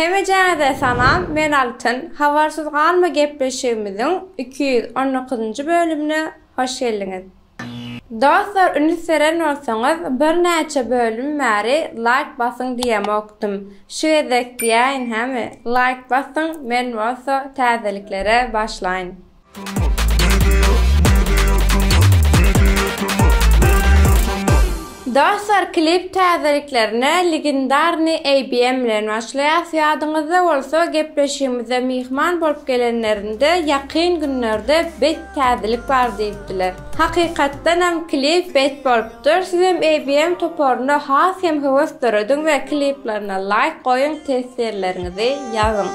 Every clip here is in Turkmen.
Hemejäde salam, men Altyn. Habarsyz galma gepleşigimiziň 219-njy bölümine hoş geldiňiz. Dostlar, ünseren bolsaňyz, bir näçe bölüm bäri like basyň diýem okdum. Şu edek diýen hemi like basyň, men bolsa täzeliklere başlaýyn. Dostlar, klip täzeliklerine legendarny ABM bilen başlaýas. Ýadyňyzda bolsa gepleşigimize mihman bolup gelenlerinde ýakyn günlerde bet täzelik bar diýipdiler. Hakykatdan hem klip bet bolupdyr. Siz hem ABM toporuny has hem höwes döredin we kliplerine like goýun, tesirlerinizi ýazyn.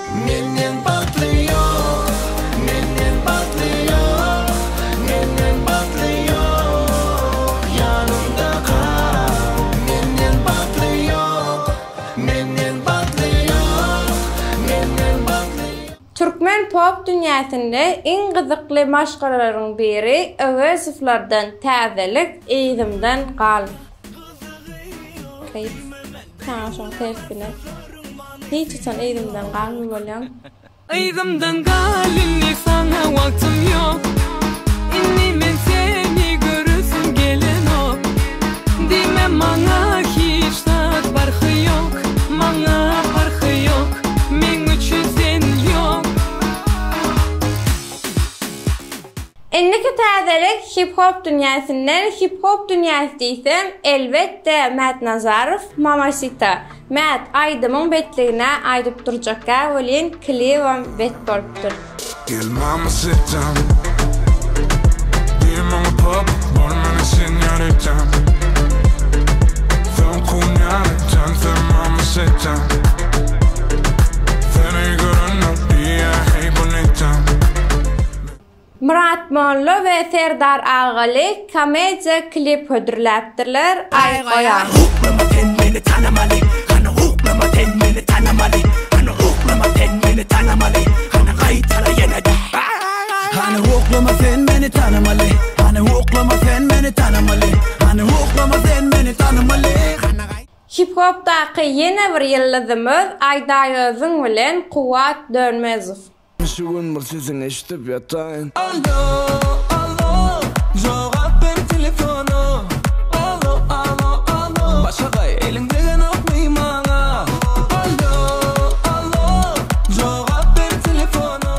Türkmen pop dünyasında en gyzykly maşgalaryň biri Öwesowlardan täzelik, eýdimden gal. Kayıp. Taşan tersine. Hiç sen eýdimden galmy bolýan? Eýdimden gal, inni sana wagtym ýok. Inni men seni görürsün gelenok. Diýme maňa hiç tat barhy ýok. Maňa barhy ýok. Men üçin sen ýok. Enniki täzelik hip-hop dünyasından hip-hop dünyasy diýsem, elbette Matt Nazarow, Mamacita. Matt Aydymyň betligine aýdyp durjakka bolýan klipim bet bolupdyr. Gel Mamacita, diýmem pop, bolmany señorita. Son cuñada, chance Mamacita. Seni görünüp diýe hey bonita. Murat Monlo ve Serdar Ağaly komediya klip hödürläpdirler. Ay goýan. Beni tanımalı, hani huklama ten beni tanımalı, hani huklama ten beni tanımalı, hani kayıtara yenede. Hani huklama sen beni tanımalı, hani huklama sen beni tanımalı, hani huklama sen beni tanımalı. Hip-hopdaky ýene bir ýyldızymyz Aýdaýyzyň bilen Kuwat Dönmezow. Şu gün bir sizin eşitip yatayın. Alo, alo, jogap ber telefonu. Alo, alo, alo, başa gay elinden okmy maňa. Alo, alo, jogap ber telefonu.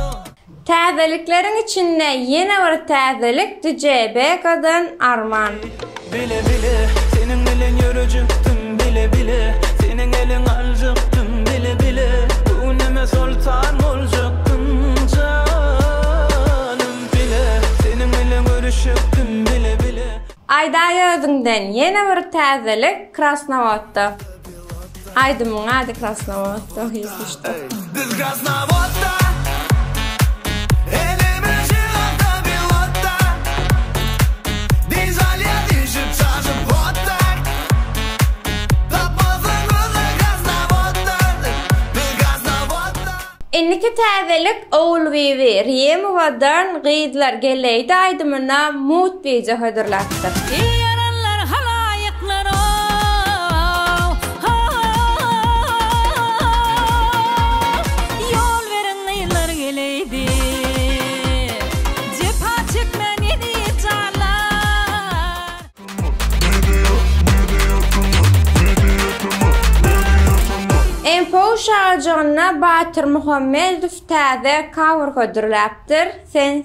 Täzelikleriň içinde ýene bir täzelik DJ Bekadan Arman. Bile bile, senin bilen ýörejekdim, bile bile, senin elin aljykdym, bile bile, bu neme sultan boljakdym canım, bile, senin bilen görüşekdim, bile bile. Aýdaýyzyňdan ýene bir täzelik Krasnovodda. Aýdymyň ady Krasnovodda ýetmişdi. Biz Krasnovodda, elimiz jilanda bilotta, dizalya düşüp çaşıp hotta, tapmazın gözü Krasnovodda, biz Krasnovodda. Enniki täzelik Oğul Vivi Riyemowadan gyzlar geleydi aýdymyna mut beje hödürläpdir. Yaranlar halayıklar yol veren aylar geleydi. Cep açık men yedi çağlar. Empo şarjyna Batyr Muhammedow täze cover hödürläpdir. Sen.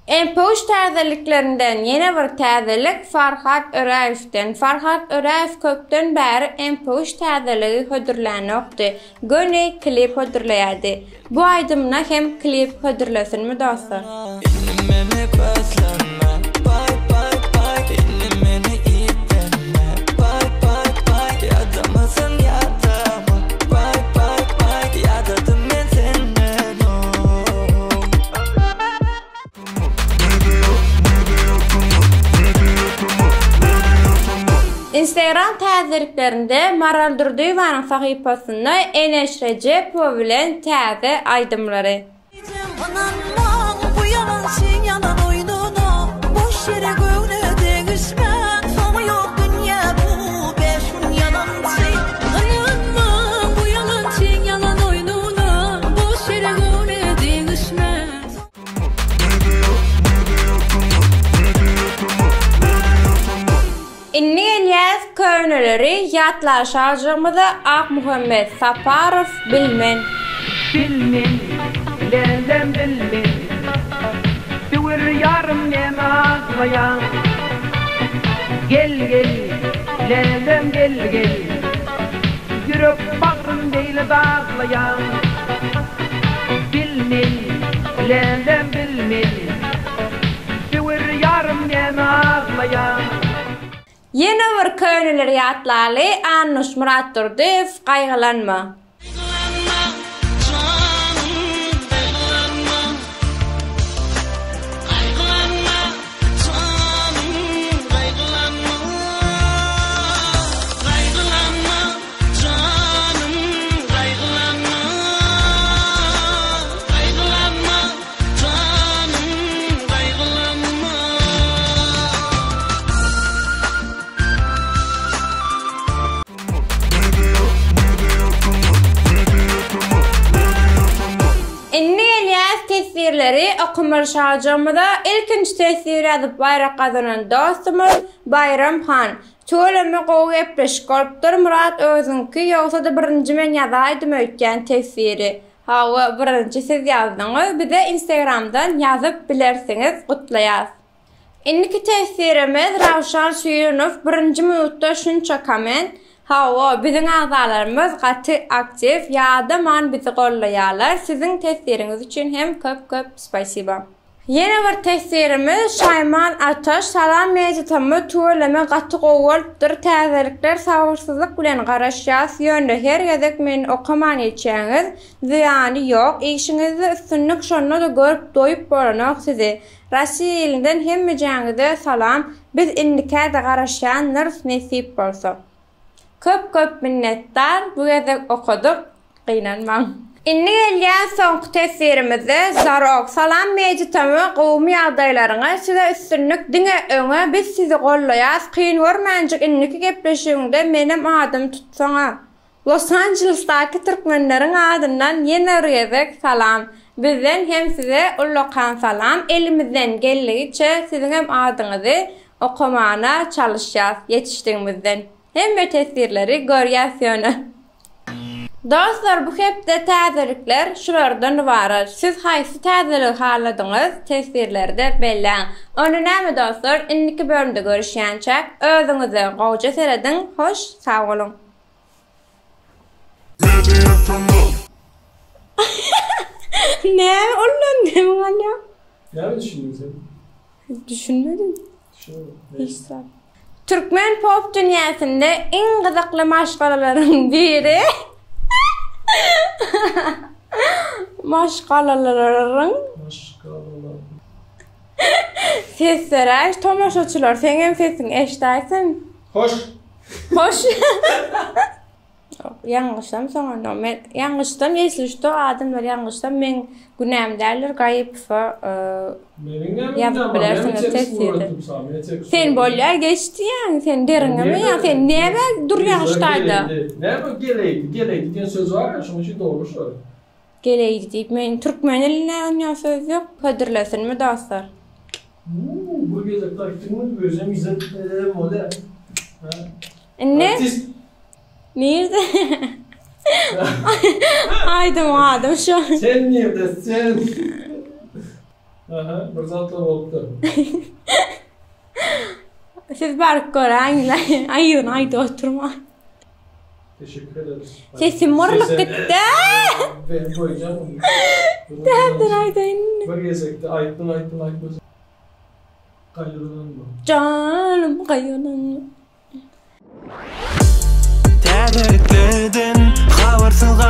Empoş täzeliklerinden ýene bir täzelik Farhat Öräýewden. Farhat Öräýew köpden bäri Empoş täzeligi hödürlänokdy. Göni klip hödürleýärdi. Bu aýdymyna hem klip hödürlesinmi dostlar? Instagram täzeliklerinde Maral Durduýwanyň sahypasynda Enes Rejepow bilen täze aýdymlary. Inni Elias köýneleri ýatlaşajygymyza Ak Muhammed Saparow bilmen. Bilmen, lezem bilmen. Tüwür yarım neme ağlayan. Gel gel, lezem gel gel. Yürüp bakrım değil dağlayan. Bilmen, lezem bilmen. Tüwür yarım neme ağlayan. Yine bir köýneleri ýatlaly Annuş Murat Durduýew gaýgylanma. Tesirleri okumurşajymyda ilkinç tesir adyp bayrak kazanan dostumuz Bayram Han. Çölemi gowy epleşik bolupdyr Murat özüňki ýogsa da birinji men ýazaýdym öýtgen tesiri. Hawa birinji siz ýazdyňyz, bize Instagramdan ýazyp bilersiňiz gutlaýas. Indiki tesirimiz Ravşan Şüýünow birinji minutda şunça komment. Hawa bizim azalarımız gaty aktiv ýa-da bizi gollaýarlar. Sizin tesiriniz üçin hem köp spasiba. Yine bir tesirimiz Şayman Ataş salam mejitamy tuğleme gaty gowulupdyr. Täzelikler sabursuzlyk bilen garaşýas ýönde her gezek men okaman etçäňiz ziýany ýok. Işiňizi üstünlük şonda da görüp doýup bolanok sizi. Raşilinden hemmejaňyza salam. Biz indika da garaşýan nurs nesip bolsa. Köp minnettar. Bu gezek okuduk. Gynanmaň. Inni gelýän soňky tesirimizi Zarok salam mejitamy gowmy ýagdaýlaryňa size üstünlük diňe öňe biz sizi gollaýas. Kyn görmänjik inniki gepleşiginde menem adym tutsaňa. Los Angeles'daki türkmenleriň adyndan ýene gezek salam. Bizden hem size ullukan salam. Elimizden geldigiçe sizin hem adyňyzy okumana çalışýas ýetişdiňimizden. Hem tesirleri görýäsýony. Dostlar, bu hepde täzelikler şulardan ibaret. Siz haýsy täzelik haladyňyz tesirlerde belläň. Onu näme dostlar, indiki bölümde görüşýänçä özüňize gowja serediň. Hoş, sag bolun. Ne oldu ýa? Ne düşündün sen? Düşünmedim. Düşünmedim. Türkmen pop dünyasında en gyzykly maşgalaların biri maşgalaların sesler, tomaşaçylar, seňem sesiň eşdäýsin. Hoş. Hoş. Yanlışlam soňra, men yanlışdan esleşdi, adamlar yanlışdan men günäm derler gaýyp ýazyp bilersiňiz tesirde. Sen bolýar geçdi ýa, sen deriňeme ýa, sen näme durýaşdaýdy? Näme geleydi diýen söz bar, şoň üçin dogry şol. Geleydi diýip men türkmen eline ýa söz ýok, hödürlesinmi dostlar? Bu gezek taýtdyňmy özüm izlep ederim bolýar. Ne? Nerede? Aydym adam şu. Sen nerdesin? Aha, bir zatlar oldu. Siz bark göräňler. Aydy oturma. Teşekkür ederiz. Sesim morluk gitti. Ben koyacağım. Täzeden aydyn. Bir gezekde aýtdym. Gaýrlanma. Canım gaýrlanma. Täzeliklerden habarsız